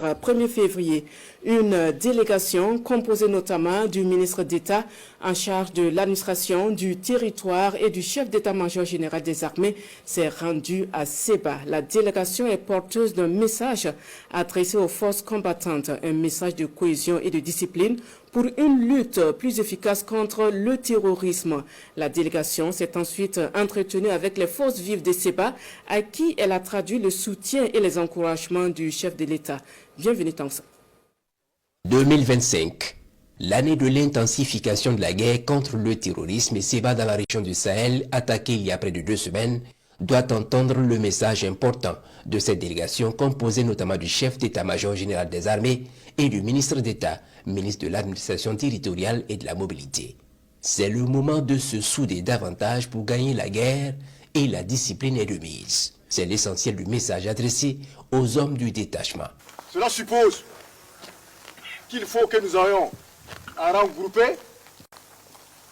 hier 1er février. Une délégation composée notamment du ministre d'État en charge de l'administration du territoire et du chef d'état-major général des armées s'est rendue à Seba. La délégation est porteuse d'un message adressé aux forces combattantes, un message de cohésion et de discipline pour une lutte plus efficace contre le terrorisme. La délégation s'est ensuite entretenue avec les forces vives de Seba, à qui elle a traduit le soutien et les encouragements du chef de l'État. Bienvenue Tansa. 2025, l'année de l'intensification de la guerre contre le terrorisme, et Seba dans la région du Sahel, attaquée il y a près de 2 semaines, doit entendre le message important de cette délégation composée notamment du chef d'état-major général des armées et du ministre d'État, ministre de l'administration territoriale et de la mobilité. C'est le moment de se souder davantage pour gagner la guerre et la discipline est de mise. C'est l'essentiel du message adressé aux hommes du détachement. Cela suppose qu'il faut que nous ayons un rang groupé,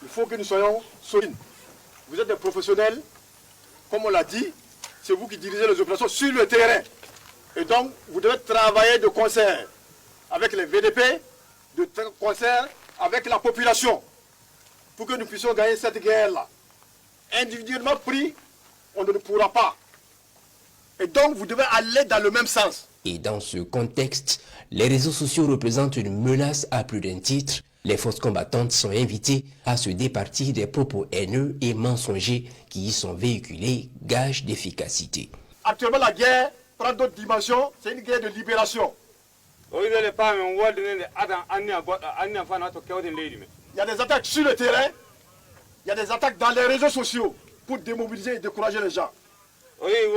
il faut que nous soyons solides. Vous êtes des professionnels, comme on l'a dit, c'est vous qui dirigez les opérations sur le terrain. Et donc, vous devez travailler de concert avec les VDP, de concert avec la population, pour que nous puissions gagner cette guerre-là. Individuellement pris, on ne pourra pas. Et donc, vous devez aller dans le même sens. Et dans ce contexte, les réseaux sociaux représentent une menace à plus d'un titre. Les forces combattantes sont invitées à se départir des propos haineux et mensongers qui y sont véhiculés, gage d'efficacité. Actuellement, la guerre prend d'autres dimensions, c'est une guerre de libération. Il y a des attaques sur le terrain, il y a des attaques dans les réseaux sociaux pour démobiliser et décourager les gens. C'est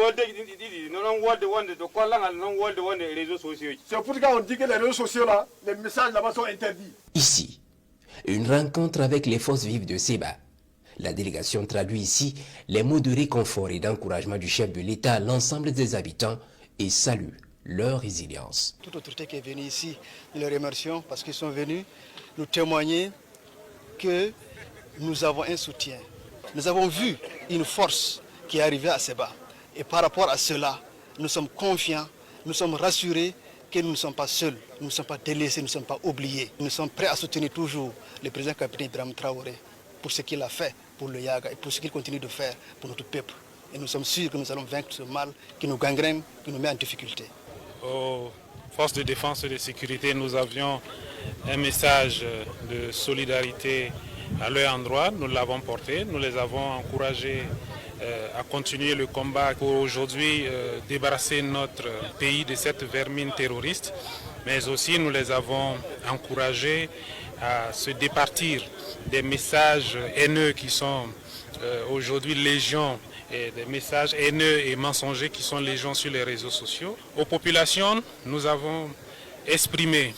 pour ça qu'on dit que les réseaux sociaux là, les messages là-bas sont interdits. Ici, une rencontre avec les forces vives de Seba. La délégation traduit ici les mots de réconfort et d'encouragement du chef de l'État à l'ensemble des habitants et salue leur résilience. Toute autorité qui est venue ici, nous les remercions parce qu'ils sont venus nous témoigner que nous avons un soutien. Nous avons vu une force qui est arrivée à Seba. Et par rapport à cela, nous sommes confiants, nous sommes rassurés que nous ne sommes pas seuls, nous ne sommes pas délaissés, nous ne sommes pas oubliés. Nous sommes prêts à soutenir toujours le président capitaine Ibrahim Traoré pour ce qu'il a fait pour le Yaga et pour ce qu'il continue de faire pour notre peuple. Et nous sommes sûrs que nous allons vaincre ce mal qui nous gangrène, qui nous met en difficulté. Aux forces de défense et de sécurité, nous avions un message de solidarité à leur endroit. Nous l'avons porté, nous les avons encouragés à continuer le combat pour aujourd'hui débarrasser notre pays de cette vermine terroriste, mais aussi nous les avons encouragés à se départir des messages haineux qui sont aujourd'hui légion, et des messages haineux et mensongers qui sont légion sur les réseaux sociaux. Aux populations, nous avons exprimé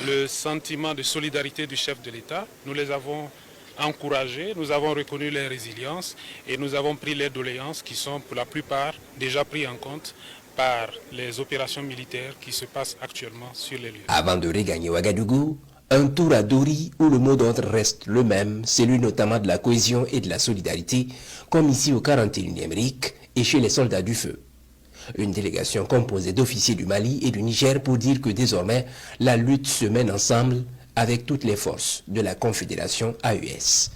le sentiment de solidarité du chef de l'État. Nous les avons encouragés, nous avons reconnu leur résilience et nous avons pris les doléances qui sont pour la plupart déjà prises en compte par les opérations militaires qui se passent actuellement sur les lieux. Avant de regagner Ouagadougou, un tour à Dori où le mot d'ordre reste le même, celui notamment de la cohésion et de la solidarité, comme ici au 41e RIC et chez les soldats du feu. Une délégation composée d'officiers du Mali et du Niger pour dire que désormais la lutte se mène ensemble avec toutes les forces de la Confédération AES.